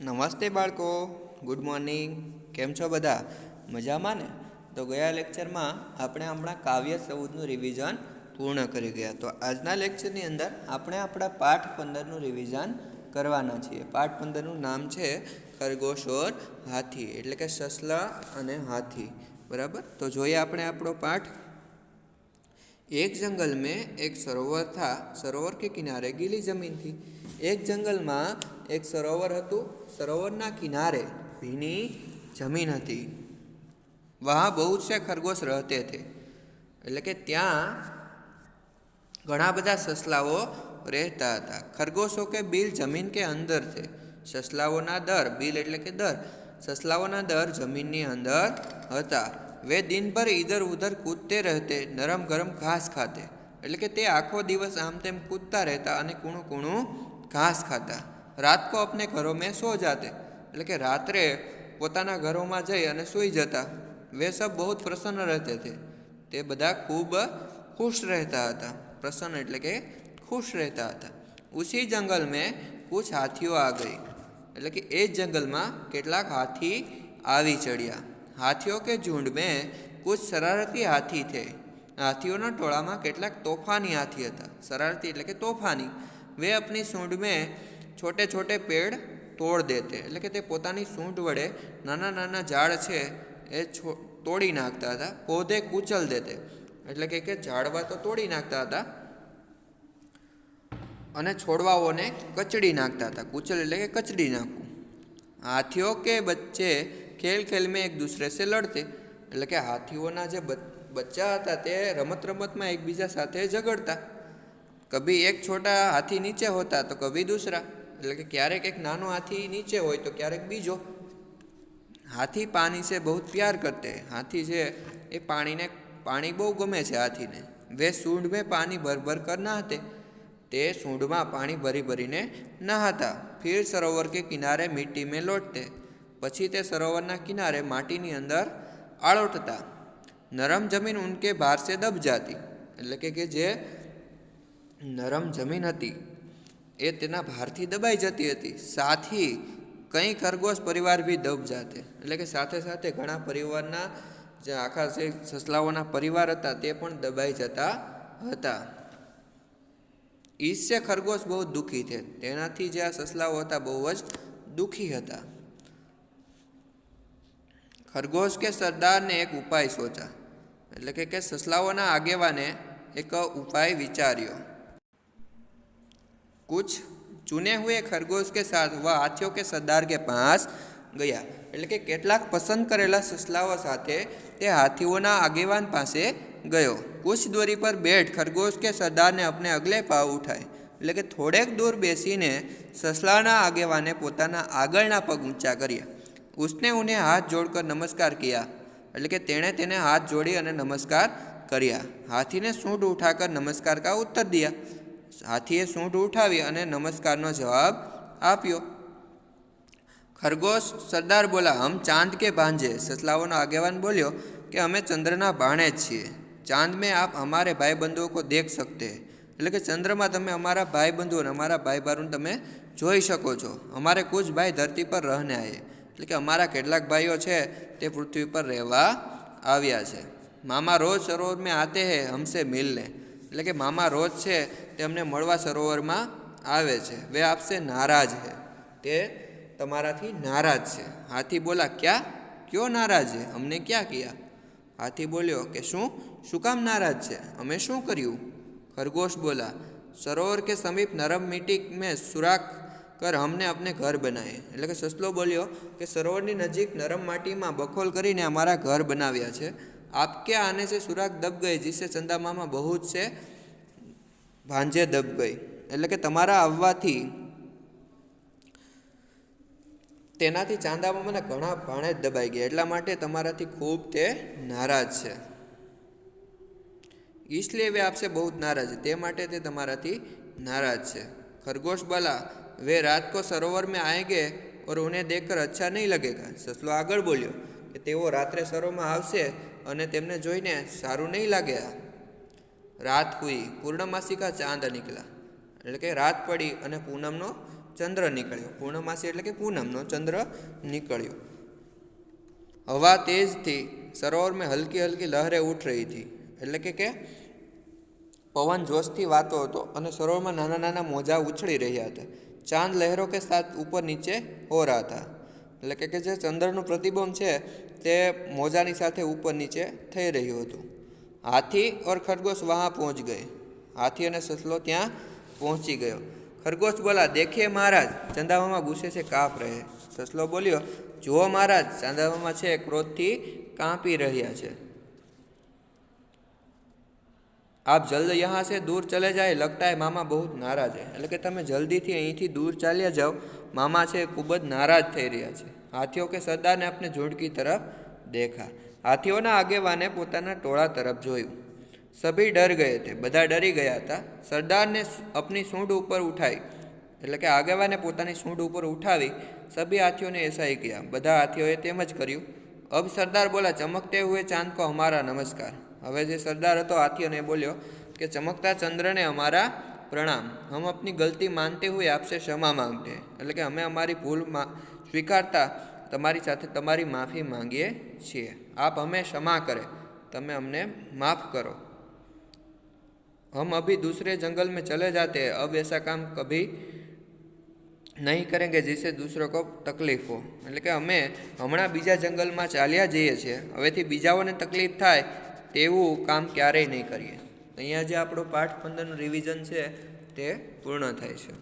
નમસ્તે બાળકો, good morning. કેમ છો બધા? મજામાં ને? તો ગયા લેક્ચરમાં આપણે આપણા કાવ્ય સંવાદનું રિવિઝન પૂર્ણ કરી ગયા. તો આજના લેક્ચરની અંદર આપણે આપણા પાઠ 15નું રિવિઝન કરવાના છીએ. પાઠ 15નું નામ છે ખરગોશ ઓર હાથી, એટલે કે સસલા અને હાથી. બરાબર? તો જોઈએ આપણે આપણો પાઠ. एक जंगल में एक सरोवर था. सरोवर के किनारे गीली जमीन थी. एक जंगल में एक सरोवर હતું. સરોવરના કિનારે ભીની જમીન હતી. वहाँ बहुत से खरगोश रहते थे. એટલે કે ત્યાં ઘણા બધા સસલાઓ રહેતા હતા. ખરગોશો કે બિલ જમીન કે અંદર थे. સસલાઓના દર, બિલ એટલે કે દર, સસલાઓના દર જમીનની અંદર હતા. वे दिन भर इधर उधर कूदते रहते, नरम गरम घास खाते. એટલે કે તે આખો દિવસ આમ તેમ કૂદતા રહેતા અને કૂણું કૂણું ઘાસ ખાતા. રાત को अपने घरों में सो जाते. એટલે કે રાત્રે પોતાના ઘરોમાં જઈ અને સૂઈ જતા. वे सब बहुत प्रसन्न रहते थे. તે બધા ખૂબ ખુશ રહેતા હતા. પ્રસન્ન એટલે કે ખુશ રહેતા હતા. उसी जंगल में कुछ हाथियों आ गई. એટલે કે એ જ જંગલમાં કેટલાક હાથી આવી ચડ્યા. हाथियों के झुंड में कुछ शरारती हाथी थे. हाथियों टोला में केटलाक तोफानी हाथी था. शरारती एटले के तोफानी. वे अपनी सूंड में छोटे छोटे पेड़ तोड़ देते. एटले के ते पोतानी सूंड वडे नाना नाना झाड़ छे ए तोड़ी नाखता था. पौधे कूचल देते. एटले के झाड़वा तो तोड़ी नाखता था अने छोड़वाओने कचड़ी नाखता था. कूचल एटले के कचड़ी नाखવું. हाथियों के बच्चे खेल खेल में एक दूसरे से लड़ते. એટલે કે હાથીઓના જે બચ્ચા હતા તે રમત રમતમાં એકબીજા સાથે ઝઘડતા. કભી એક છોટા હાથી નીચે હોતા તો કભી દૂસરા. એટલે કે ક્યારેક એક નાનો હાથી નીચે હોય તો ક્યારેક બીજો. હાથી પાણી से बहुत प्यार करते. हाथी છે એ પાણી બહુ ગમે છે હાથીને. वे सूंड में पानी भर भर कर नहाते. તે सूंडમાં પાણી ભરી ભરીને નહાતા. फिर सरोवर के किनारे मिट्टी में लौटते. પછી તે સરોવરના કિનારે માટીની અંદર આળોટતા. નરમ જમીન ઉનકે ભાર સે દબ જાતી. એટલે કે જે નરમ જમીન હતી એ તેના ભારથી દબાઈ જતી હતી. સાથી કઈ ખરગોશ પરિવાર ભી દબ જાતે. એટલે કે સાથે સાથે ઘણા પરિવારના જે આખા જે સસલાઓના પરિવાર હતા તે પણ દબાઈ જતા હતા. ઈસસે ખરગોશ બહુ દુઃખી છે. તેનાથી જે આ સસલાઓ હતા બહુ જ દુઃખી હતા. खरगोश के सरदार ने एक उपाय सोचा. એટલે કે સસલાઓના આગેવાને એક ઉપાય વિચાર્યો. कुछ चुने हुए खरगोश के साथ वह हाथियों के सरदार के पास गया. એટલે કે કેટલાક પસંદ કરેલા સસલાઓ સાથે તે હાથીઓના આગેવાન પાસે ગયો. कुछ दूरी पर बैठ खरगोश के सरदार ने अपने अगले पांव उठाए. એટલે કે થોડેક દૂર બેસીને સસલાના આગેવાને પોતાના આગળના પગ ઊંચા કર્યા. उसने उन्हें हाथ जोड़कर नमस्कार किया. એટલે કે તેણે તેને હાથ જોડી અને નમસ્કાર કર્યા. હાથીને सूंड उठाकर नमस्कार का उत्तर दिया. હાથીએ सूंड उठावी અને નમસ્કારનો જવાબ આપ્યો. खरगोश सरदार बोला, हम चांद के भांजे. સસલાઓનો આગેવાન બોલ્યો કે અમે ચંદ્રના ભાણે જ છીએ. चांद में आप हमारे भाई बंधुओं को देख सकते हैं. એટલે કે ચંદ્રમાં તમે અમારા ભાઈ બંધુઓ અને અમારા ભાઈ બહેનોને તમે જોઈ શકો છો. हमारे कुछ भाई धरती पर रहने आए. એટલે કે અમારા કેટલાક ભાઈઓ છે તે પૃથ્વી પર રહેવા આવ્યા છે. મામા રોજ સરોવર में आते हैं हमसे मिलने. એટલે કે મામા રોજ છે તે અમને મળવા સરોવરમાં આવે છે. वे आपसे नाराज है. તે તમારાથી નારાજ છે. હાથી બોલા, क्या? क्यों नाराज है? हमने क्या किया? હાથી બોલ્યો કે શું કામ નારાજ છે? અમે શું કર્યું? खरगोश बोला, सरोवर के समीप नरम मिट्टी में सुराख कर हमने अपने घर बनाए. એટલે કે સસલો બોલ્યો કે સરોવરની નજીક નરમ માટીમાં બખોલ કરીને અમારા ઘર બનાવ્યા છે. आपके आने से सुराख दब गए जिससे चंदा मामा बहुत से भांजे दब गई. એટલે કે તમારા આવવાથી તેનાથી ચાંદા મામાના ઘણા ભાણે જ દબાઈ ગયા. એટલા માટે તમારાથી ખૂબ તે નારાજ છે. इसलिए वे आपसे बहुत नाराज है. તે માટે તે તમારાથી નારાજ છે. खरगोश बोला, वे रात को सरोवर में आएंगे और उन्हें देखकर अच्छा नहीं लगेगा. સસલો આગળ બોલ્યો કે તેઓ રાત્રે સરોવરમાં આવશે અને તેમને જોઈને સારું નહીં લાગે. રાત હુઈ પૂર્ણમાસી કા ચાંદ નિકલા. એટલે કે રાત પડી અને પૂનમનો ચંદ્ર નીકળ્યો. પૂર્ણમાસી એટલે કે પૂનમનો ચંદ્ર નીકળ્યો. હવા તેજ थी, सरोवर में हल्की हल्की लहरें उठ रही थी. એટલે કે પવન જોશથી વાતો હતો અને સરોવરમાં નાના નાના મોજા ઉછળી રહ્યા હતા. ચાંદ લહેરો કે સાથ ઉપર નીચે હો રહા था. એટલે કે જે ચંદ્રનું પ્રતિબંધ છે તે મોજાની સાથે ઉપર નીચે થઈ રહ્યું હતું. હાથી ઓર ખરગોશ વહાં પહોંચ ગए. હાથી અને સસલો ત્યાં પહોંચી ગયો. ખરગોશ બોલા, દેખીએ મહારાજ, ચંદામામા ગુસ્સે से काँप रहे. સસલો બોલ્યો, જુઓ મહારાજ, ચાંદામામા છે ક્રોધથી કાંપી રહ્યા છે. આપ જલ્દ યહાં સે દૂર ચલે જાય, લગતા હૈ મામા બહુ નારાજ હૈ. એટલે કે તમે જલ્દીથી અહીંથી દૂર ચાલ્યા જાઓ, મામા છે ખૂબ જ નારાજ થઈ રહ્યા છે. હાથીઓ કે સરદારને આપને ઝુંડ કી તરફ દેખા. હાથીઓના આગેવાને પોતાના ટોળા તરફ જોયું. સભી ડર ગયે થે. બધા ડરી ગયા હતા. સરદારને અપની સૂંઢ ઉપર ઉઠાઈ. એટલે કે આગેવાને પોતાની સૂંઢ ઉપર ઉઠાવી. સભી હાથીઓને એસા ही किया. બધા હાથીઓએ તેમ જ કર્યું. અબ સરદાર બોલા, ચમકતે હુએ ચાંદ કો હમારા નમસ્કાર. હવે જે સરદાર હતો હાથીઓને બોલ્યો કે ચમકતા ચંદ્રને અમારા પ્રણામ. હમ અપની ગલતી માનતે હુએ આપસે ક્ષમા માંગતે. એટલે કે અમે અમારી ભૂલ સ્વીકારતા તમારી સાથે તમારી માફી માંગીએ છીએ. આપ હમે ક્ષમા કરે, તમે અમને માફ કરો. हम अभी दूसरे जंगल में चले जाते हैं. अब ऐसा काम कभी નહીં કરેંગે जिससे दूसरों को तकलीफ हो. એટલે કે અમે હમણાં બીજા જંગલમાં ચાલ્યા જઈએ છીએ, હવેથી બીજાઓને તકલીફ થાય તેવું કામ ક્યારેય નહીં કરીએ. અહીંયા જે આપણો પાઠ 15નું રિવિઝન છે તે પૂર્ણ થાય છે.